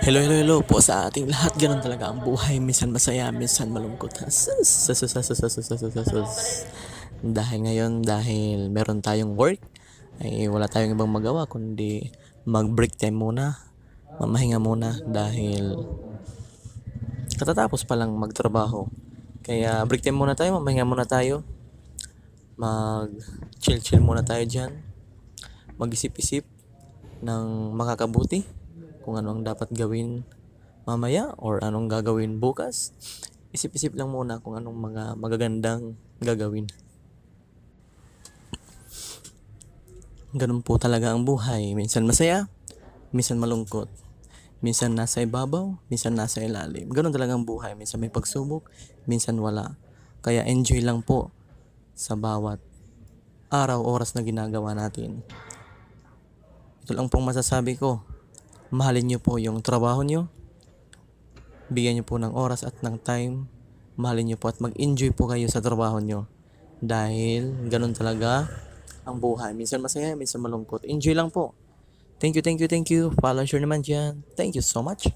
Hello, hello, hello po sa ating lahat. Ganun talaga ang buhay. Minsan masaya, minsan malungkot. Dahil ngayon, dahil meron tayong work, ay wala tayong ibang magawa kundi mag-break time muna, mamahinga muna dahil katatapos pa lang magtrabaho. Kaya break time muna tayo, mamahinga muna tayo, mag-chill-chill muna tayo dyan, mag-isip-isip ng makakabuti kung ano ang dapat gawin mamaya or anong gagawin bukas. Isip-isip lang muna kung anong mga magagandang gagawin. Ganun po talaga ang buhay. Minsan masaya, minsan malungkot. Minsan nasa ibabaw, minsan nasa ilalim. Ganun talaga ang buhay. Minsan may pagsubok, minsan wala. Kaya enjoy lang po sa bawat araw, oras na ginagawa natin. Ito lang pong masasabi ko. Mahalin niyo po yung trabaho niyo. Bigyan niyo po ng oras at ng time. Mahalin niyo po at mag-enjoy po kayo sa trabaho niyo. Dahil ganun talaga ang buhay. Minsan masaya, minsan malungkot. Enjoy lang po. Thank you, thank you, thank you. Follow sure naman dyan. Thank you so much.